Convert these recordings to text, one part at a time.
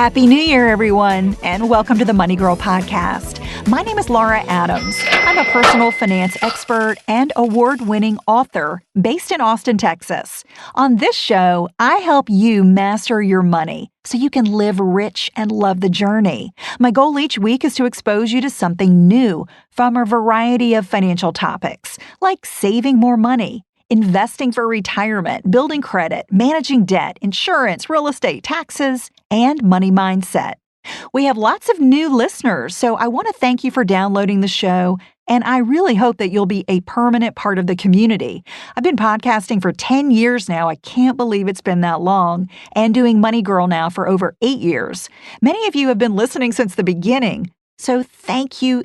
Happy New Year, everyone, and welcome to the Money Girl Podcast. My name is Laura Adams. I'm a personal finance expert and award-winning author based in Austin, Texas. On this show, I help you master your money so you can live rich and love the journey. My goal each week is to expose you to something new from a variety of financial topics, like saving more money, investing for retirement, building credit, managing debt, insurance, real estate, taxes, and money mindset. We have lots of new listeners, so I want to thank you for downloading the show, and I really hope that you'll be a permanent part of the community. I've been podcasting for 10 years now. I can't believe it's been that long, and doing Money Girl now for over 8 years. Many of you have been listening since the beginning, so thank you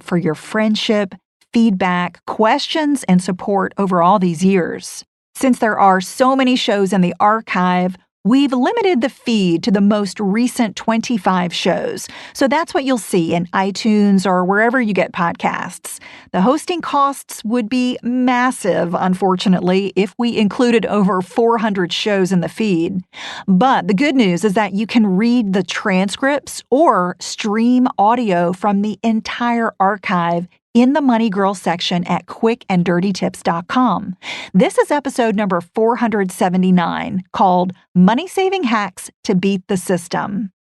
for your friendship, feedback, questions, and support over all these years. Since there are so many shows in the archive, we've limited the feed to the most recent 25 shows. So that's what you'll see in iTunes or wherever you get podcasts. The hosting costs would be massive, unfortunately, if we included over 400 shows in the feed. But the good news is that you can read the transcripts or stream audio from the entire archive in the Money Girl section at quickanddirtytips.com. This is episode number 479, called Money Saving Hacks to Beat the System.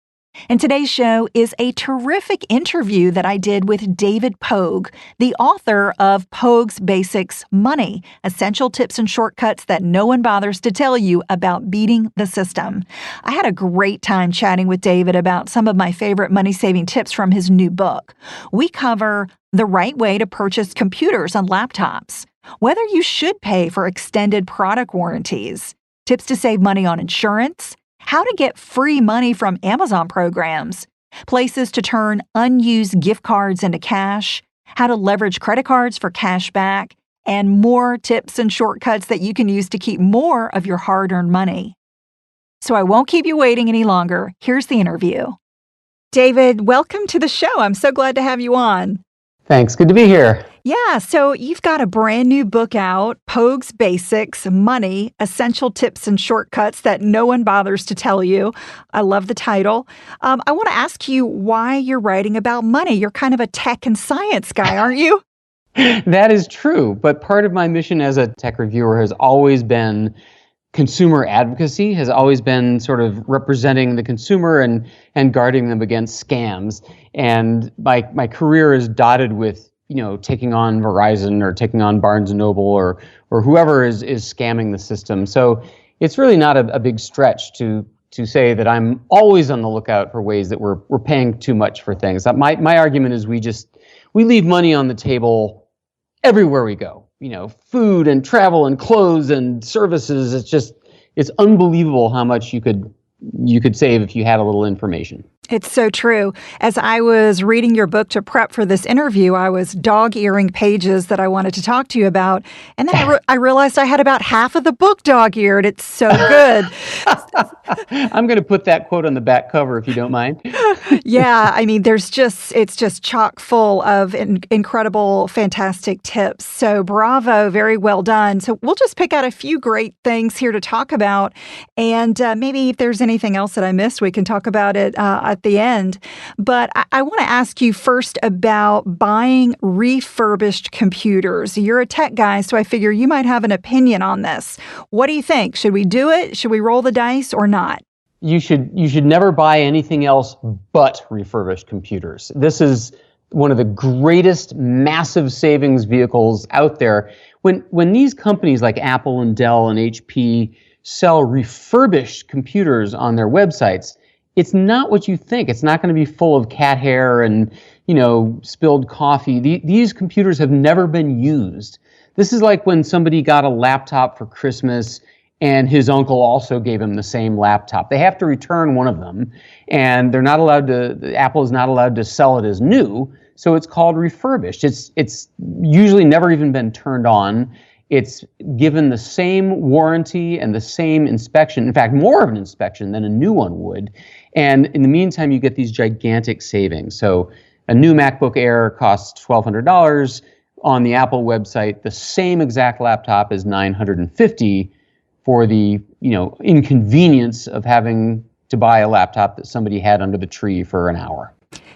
And today's show is a terrific interview that I did with David Pogue, the author of Pogue's Basics Money, Essential Tips and Shortcuts That No One Bothers to Tell You About Beating the System. I had a great time chatting with David about some of my favorite money-saving tips from his new book. We cover the right way to purchase computers and laptops, whether you should pay for extended product warranties, tips to save money on insurance, how to get free money from Amazon programs, places to turn unused gift cards into cash, how to leverage credit cards for cash back, and more tips and shortcuts that you can use to keep more of your hard-earned money. So I won't keep you waiting any longer. Here's the interview. David, welcome to the show. I'm so glad to have you on. Thanks. Good to be here. Yeah, so you've got a brand new book out, Pogue's Basics Money, Essential Tips and Shortcuts That No One Bothers to Tell You. I love the title. I want to ask you why you're writing about money. You're kind of a tech and science guy, aren't you? That is true, but part of my mission as a tech reviewer has always been consumer advocacy, has always been sort of representing the consumer and guarding them against scams. And my career is dotted with, taking on Verizon or taking on Barnes & Noble or whoever is scamming the system. So it's really not a big stretch to say that I'm always on the lookout for ways that we're paying too much for things. My argument is we leave money on the table everywhere we go. Food and travel and clothes and services. It's unbelievable how much you could save if you had a little information. It's so true. As I was reading your book to prep for this interview, I was dog-earing pages that I wanted to talk to you about. And then I realized I had about half of the book dog-eared. It's so good. I'm going to put that quote on the back cover if you don't mind. Yeah, I mean, it's just chock full of incredible, fantastic tips. So bravo, very well done. So we'll just pick out a few great things here to talk about. And maybe if there's anything else that I missed, we can talk about it at the end. But I want to ask you first about buying refurbished computers. You're a tech guy, so I figure you might have an opinion on this. What do you think? Should we do it? Should we roll the dice or not? You should never buy anything else but refurbished computers. This is one of the greatest massive savings vehicles out there. When these companies like Apple and Dell and HP sell refurbished computers on their websites, it's not what you think. It's not going to be full of cat hair and, spilled coffee. These computers have never been used. This is like when somebody got a laptop for Christmas and his uncle also gave him the same laptop. They have to return one of them, and they're not allowed to. Apple is not allowed to sell it as new, so it's called refurbished. It's usually never even been turned on. It's given the same warranty and the same inspection, in fact, more of an inspection than a new one would. And in the meantime, you get these gigantic savings. So a new MacBook Air costs $1,200. On the Apple website, the same exact laptop is $950 for the inconvenience of having to buy a laptop that somebody had under the tree for an hour.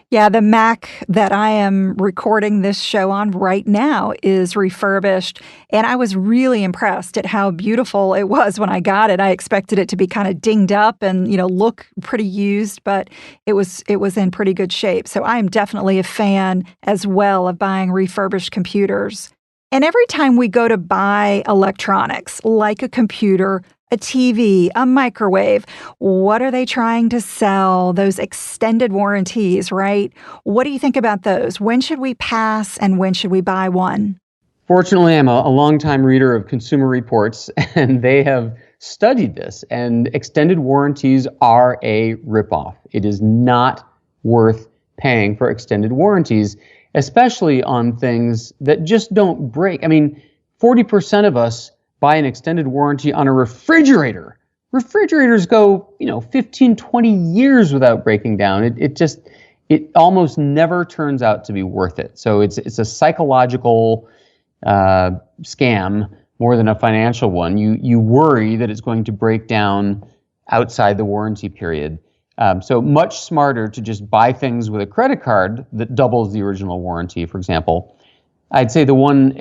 Yeah, the Mac that I am recording this show on right now is refurbished, and I was really impressed at how beautiful it was when I got it. I expected it to be kind of dinged up and, look pretty used, but it was in pretty good shape. So I am definitely a fan as well of buying refurbished computers. And every time we go to buy electronics, like a computer, a TV, a microwave, what are they trying to sell? Those extended warranties, right? What do you think about those? When should we pass and when should we buy one? Fortunately, I'm a longtime reader of Consumer Reports, and they have studied this, and extended warranties are a ripoff. It is not worth paying for extended warranties, especially on things that just don't break. I mean, 40% of us buy an extended warranty on a refrigerator. Refrigerators go, 15, 20 years without breaking down. It almost never turns out to be worth it. So it's a psychological scam more than a financial one. You worry that it's going to break down outside the warranty period. So much smarter to just buy things with a credit card that doubles the original warranty, for example. I'd say the one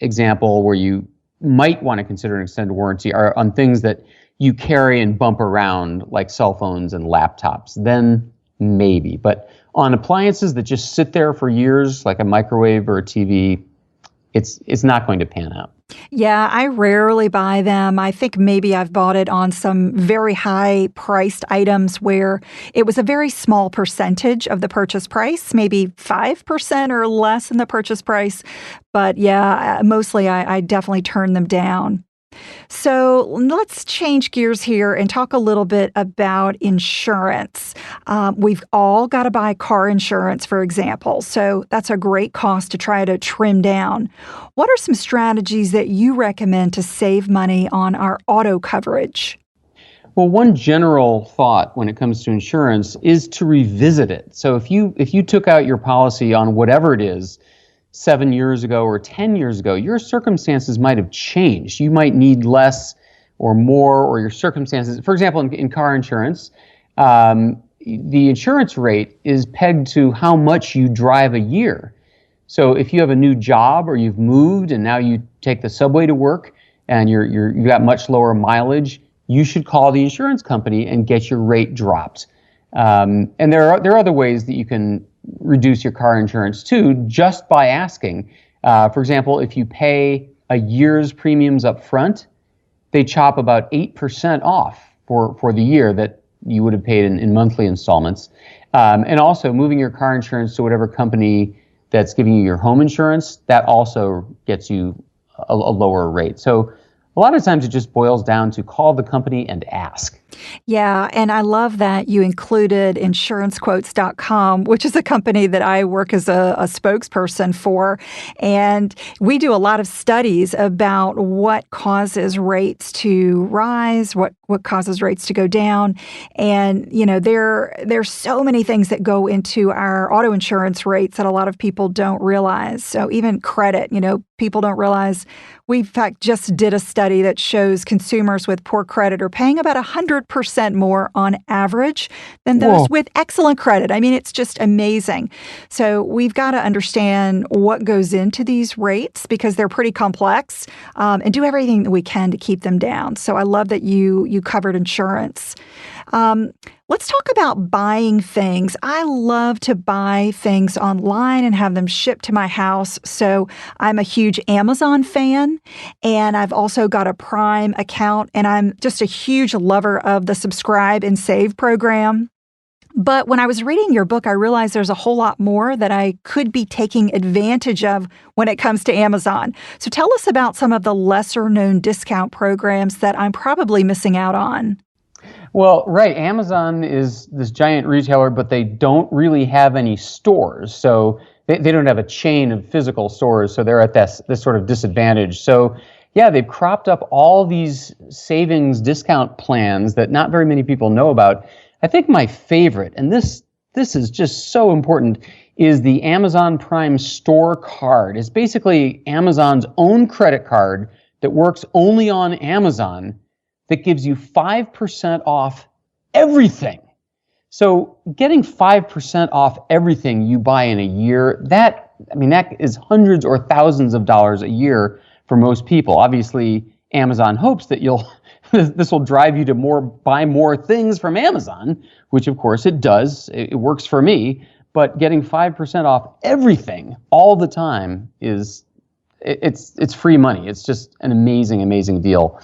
example where you might want to consider an extended warranty are on things that you carry and bump around, like cell phones and laptops. Then maybe. But on appliances that just sit there for years, like a microwave or a TV, it's not going to pan out. Yeah, I rarely buy them. I think maybe I've bought it on some very high priced items where it was a very small percentage of the purchase price, maybe 5% or less in the purchase price. But yeah, mostly I definitely turn them down. So let's change gears here and talk a little bit about insurance. We've all got to buy car insurance, for example. So that's a great cost to try to trim down. What are some strategies that you recommend to save money on our auto coverage? Well, one general thought when it comes to insurance is to revisit it. So if you took out your policy on whatever it is, 7 years ago or 10 years ago, your circumstances might have changed. You might need less or more, or your circumstances. For example, in car insurance, the insurance rate is pegged to how much you drive a year. So if you have a new job or you've moved and now you take the subway to work and you got much lower mileage, you should call the insurance company and get your rate dropped. And there are other ways that you can reduce your car insurance too, just by asking. For example, if you pay a year's premiums up front, they chop about 8% off for the year that you would have paid in monthly installments. And also moving your car insurance to whatever company that's giving you your home insurance, that also gets you a lower rate. So a lot of times it just boils down to call the company and ask. Yeah, and I love that you included insurancequotes.com, which is a company that I work as a spokesperson for. And we do a lot of studies about what causes rates to rise, what causes rates to go down. And, there's so many things that go into our auto insurance rates that a lot of people don't realize. So even credit, people don't realize. We, in fact, just did a study that shows consumers with poor credit are paying about 100% more on average than those with excellent credit. I mean, it's just amazing. So we've got to understand what goes into these rates because they're pretty complex, and do everything that we can to keep them down. So I love that you covered insurance. Let's talk about buying things. I love to buy things online and have them shipped to my house. So I'm a huge Amazon fan, and I've also got a Prime account, and I'm just a huge lover of the Subscribe and Save program. But when I was reading your book, I realized there's a whole lot more that I could be taking advantage of when it comes to Amazon. So tell us about some of the lesser known discount programs that I'm probably missing out on. Well, right. Amazon is this giant retailer, but they don't really have any stores. So they don't have a chain of physical stores. So they're at this sort of disadvantage. So yeah, they've cropped up all these savings discount plans that not very many people know about. I think my favorite, and this is just so important, is the Amazon Prime Store card. It's basically Amazon's own credit card that works only on Amazon that gives you 5% off everything. So getting 5% off everything you buy in a year, that is hundreds or thousands of dollars a year for most people. Obviously, Amazon hopes that this will drive you to buy more things from Amazon, which of course it does. It works for me. But getting 5% off everything all the time it's free money. It's just an amazing, amazing deal.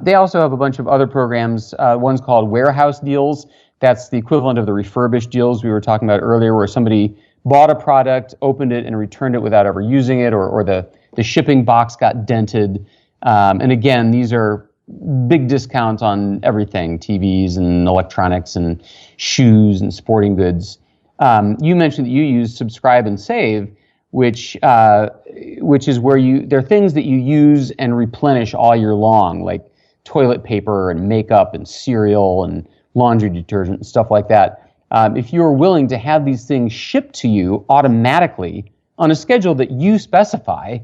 They also have a bunch of other programs. One's called Warehouse Deals. That's the equivalent of the refurbished deals we were talking about earlier, where somebody bought a product, opened it, and returned it without ever using it, or the shipping box got dented. And again, these are big discounts on everything, TVs and electronics and shoes and sporting goods. You mentioned that you use Subscribe and Save, which is where they're things that you use and replenish all year long, like toilet paper and makeup and cereal and laundry detergent and stuff like that. If you're willing to have these things shipped to you automatically on a schedule that you specify,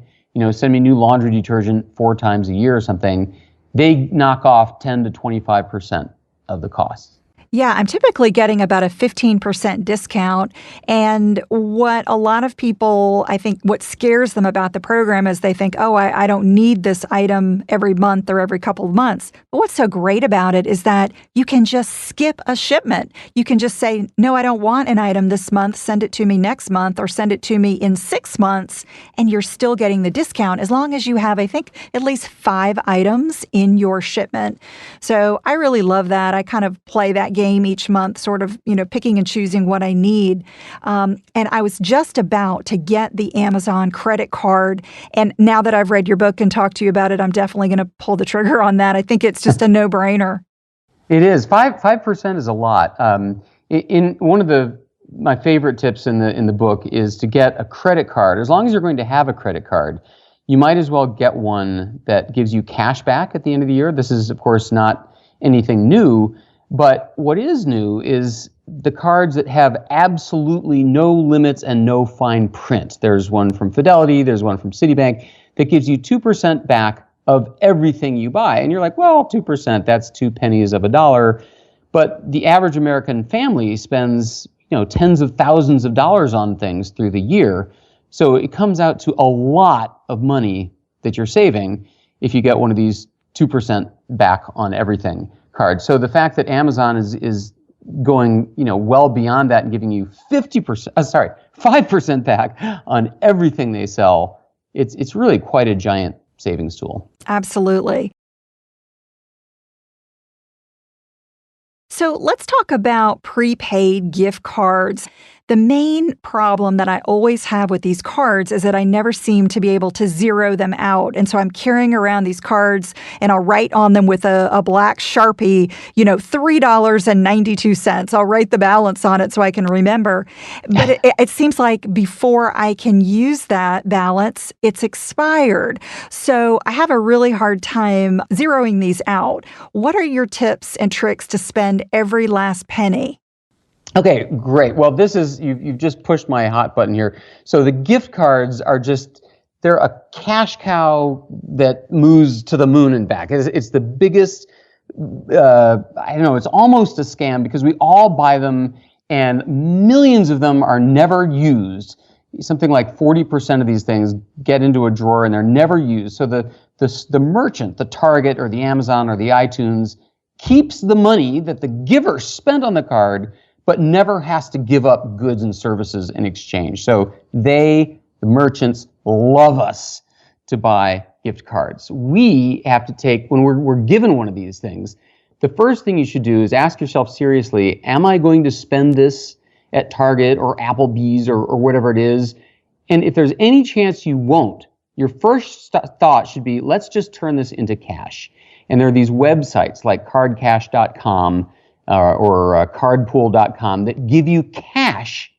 send me new laundry detergent 4 times a year or something, they knock off 10 to 25% of the costs. Yeah, I'm typically getting about a 15% discount. And what a lot of people, I think, what scares them about the program is they think, oh, I don't need this item every month or every couple of months. But what's so great about it is that you can just skip a shipment. You can just say, no, I don't want an item this month. Send it to me next month, or send it to me in 6 months. And you're still getting the discount as long as you have, I think, at least 5 items in your shipment. So I really love that. I kind of play that game each month, sort of, picking and choosing what I need. And I was just about to get the Amazon credit card. And now that I've read your book and talked to you about it, I'm definitely going to pull the trigger on that. I think it's just a no-brainer. It is. 5% is a lot. In one of my favorite tips in the book is to get a credit card. As long as you're going to have a credit card, you might as well get one that gives you cash back at the end of the year. This is, of course, not anything new. But what is new is the cards that have absolutely no limits and no fine print. There's one from Fidelity, there's one from Citibank that gives you 2% back of everything you buy. And you're like, well, 2%, that's 2 pennies of a dollar. But the average American family spends, tens of thousands of dollars on things through the year. So it comes out to a lot of money that you're saving if you get one of these 2% back on everything cards. So the fact that Amazon is going, well beyond that and giving you 5% back on everything they sell, it's really quite a giant savings tool. Absolutely. So let's talk about prepaid gift cards. The main problem that I always have with these cards is that I never seem to be able to zero them out. And so I'm carrying around these cards and I'll write on them with a black Sharpie, $3.92. I'll write the balance on it so I can remember. But it seems like before I can use that balance, it's expired. So I have a really hard time zeroing these out. What are your tips and tricks to spend every last penny? Okay, great. Well, you've just pushed my hot button here. So the gift cards they're a cash cow that moves to the moon and back. It's the biggest, it's almost a scam because we all buy them and millions of them are never used. Something like 40% of these things get into a drawer and they're never used. So the merchant, the Target or the Amazon or the iTunes, keeps the money that the giver spent on the card, but never has to give up goods and services in exchange. So the merchants, love us to buy gift cards. We have to take, when we're given one of these things, the first thing you should do is ask yourself seriously, am I going to spend this at Target or Applebee's or whatever it is? And if there's any chance you won't, your first thought should be, let's just turn this into cash. And there are these websites like cardcash.com, or cardpool.com that give you cash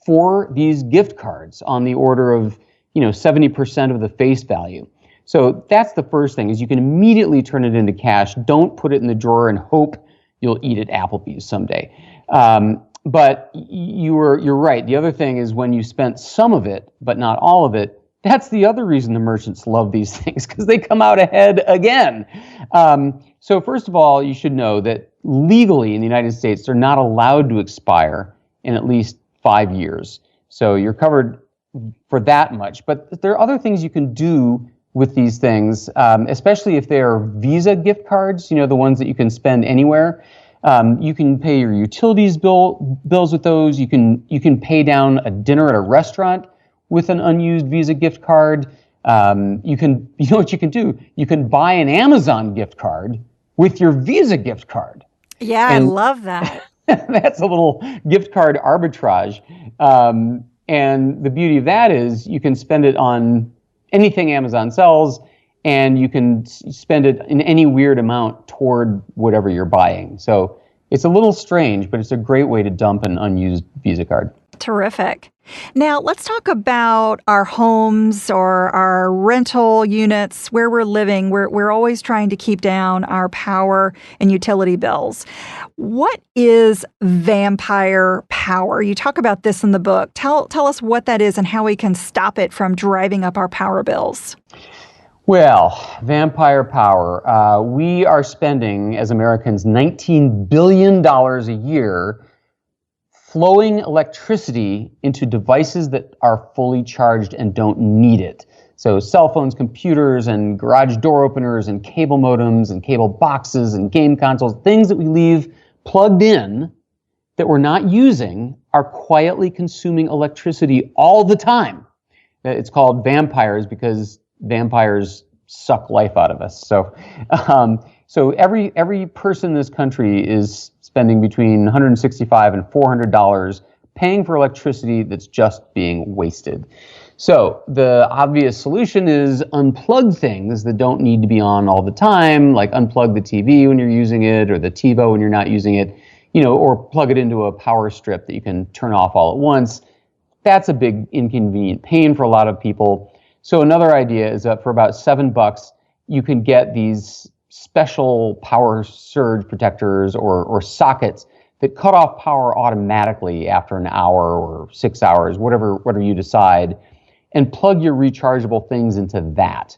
for these gift cards on the order of 70% of the face value. So that's the first thing, is you can immediately turn it into cash. Don't put it in the drawer and hope you'll eat at Applebee's someday. But you're right. The other thing is when you spent some of it, but not all of it, that's the other reason the merchants love these things, because they come out ahead again. So first of all, you should know that legally in the United States, they're not allowed to expire in at least 5 years. So you're covered for that much. But there are other things you can do with these things, especially if they're Visa gift cards, the ones that you can spend anywhere. You can pay your utilities bills with those. You can pay down a dinner at a restaurant with an unused Visa gift card. You know what you can do? You can buy an Amazon gift card with your Visa gift card. Yeah, I love that. That's a little gift card arbitrage. And the beauty of that is you can spend it on anything Amazon sells, and you can spend it in any weird amount toward whatever you're buying. So it's a little strange, but it's a great way to dump an unused Visa card. Terrific. Now, let's talk about our homes or our rental units where we're living. We're always trying to keep down our power and utility bills. What is vampire power? You talk about this in the book. Tell us what that is and how we can stop it from driving up our power bills. Well, vampire power. We are spending, as Americans, $19 billion a year flowing electricity into devices that are fully charged and don't need it. So cell phones, computers, and garage door openers, and cable modems, and cable boxes, and game consoles, things that we leave plugged in that we're not using are quietly consuming electricity all the time. It's called vampires because vampires suck life out of us. So every person in this country is spending between $165 and $400 paying for electricity that's just being wasted. So the obvious solution is unplug things that don't need to be on all the time, like unplug the TV when you're using it, or the TiVo when you're not using it, or plug it into a power strip that you can turn off all at once. That's a big inconvenient pain for a lot of people. So another idea is that for about $7, you can get these special power surge protectors or sockets that cut off power automatically after an hour or 6 hours, whatever you decide, and plug your rechargeable things into that.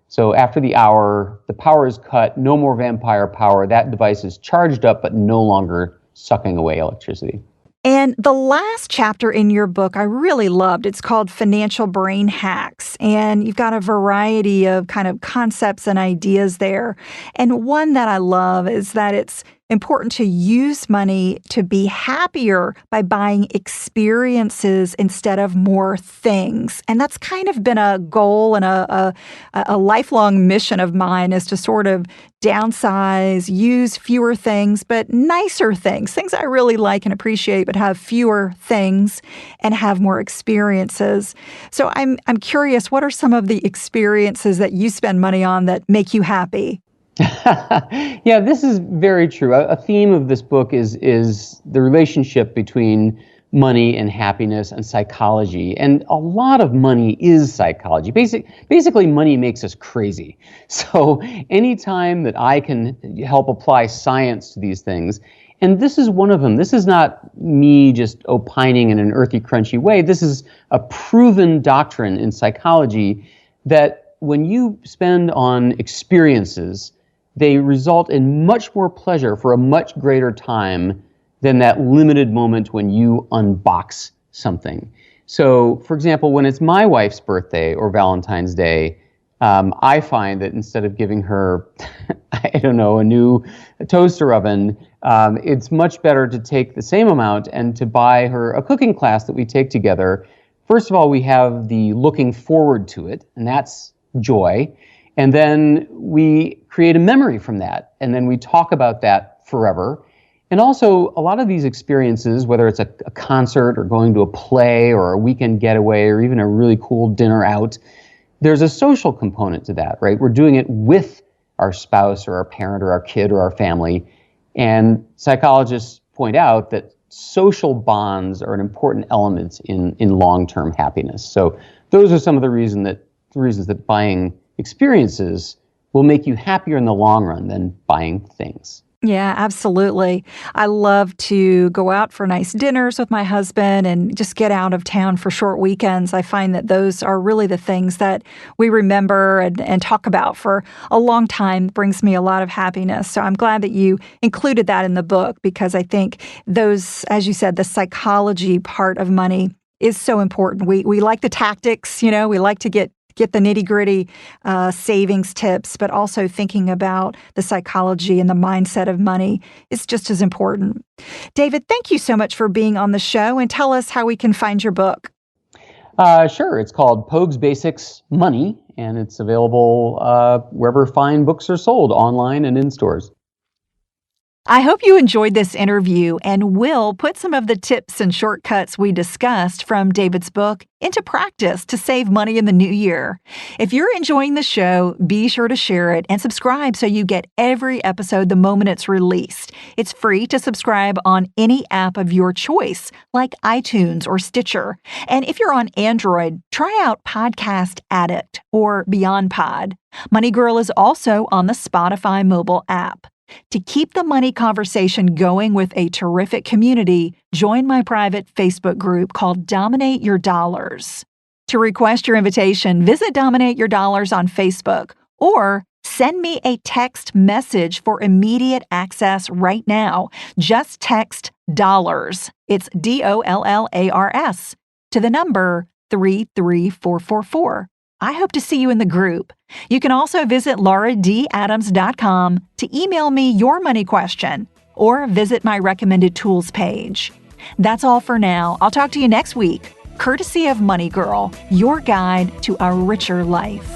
So after the hour, the power is cut, no more vampire power. That device is charged up, but no longer sucking away electricity. And the last chapter in your book I really loved. It's called Financial Brain Hacks. And you've got a variety of kind of concepts and ideas there. And one that I love is that it's important to use money to be happier by buying experiences instead of more things. And that's kind of been a goal and a lifelong mission of mine, is to sort of downsize, use fewer things, but nicer things I really like and appreciate, but have fewer things and have more experiences. So I'm curious, what are some of the experiences that you spend money on that make you happy? Yeah, this is very true. A theme of this book is the relationship between money and happiness and psychology. And a lot of money is psychology. Basically, money makes us crazy. So anytime that I can help apply science to these things, and this is one of them. This is not me just opining in an earthy, crunchy way. This is a proven doctrine in psychology that when you spend on experiences, they result in much more pleasure for a much greater time than that limited moment when you unbox something. So, for example, when it's my wife's birthday or Valentine's Day, I find that instead of giving her, a new toaster oven, it's much better to take the same amount and to buy her a cooking class that we take together. First of all, we have the looking forward to it, and that's joy. And then we create a memory from that, and then we talk about that forever. And also, a lot of these experiences, whether it's a concert or going to a play or a weekend getaway or even a really cool dinner out, there's a social component to that, right? We're doing it with our spouse or our parent or our kid or our family. And psychologists point out that social bonds are an important element in long-term happiness. So those are some of the reasons that buying experiences will make you happier in the long run than buying things. Yeah, absolutely. I love to go out for nice dinners with my husband and just get out of town for short weekends. I find that those are really the things that we remember and talk about for a long time. Brings me a lot of happiness. So I'm glad that you included that in the book because I think those, as you said, the psychology part of money is so important. We like the tactics, we like to get the nitty-gritty savings tips, but also thinking about the psychology and the mindset of money is just as important. David, thank you so much for being on the show, and tell us how we can find your book. Sure. It's called Pogue's Basics Money, and it's available wherever fine books are sold, online and in stores. I hope you enjoyed this interview and will put some of the tips and shortcuts we discussed from David's book into practice to save money in the new year. If you're enjoying the show, be sure to share it and subscribe so you get every episode the moment it's released. It's free to subscribe on any app of your choice, like iTunes or Stitcher. And if you're on Android, try out Podcast Addict or Beyond Pod. Money Girl is also on the Spotify mobile app. To keep the money conversation going with a terrific community, join my private Facebook group called Dominate Your Dollars. To request your invitation, visit Dominate Your Dollars on Facebook or send me a text message for immediate access right now. Just text dollars. It's DOLLARS to the number 33444. I hope to see you in the group. You can also visit lauradadams.com to email me your money question or visit my recommended tools page. That's all for now. I'll talk to you next week, courtesy of Money Girl, your guide to a richer life.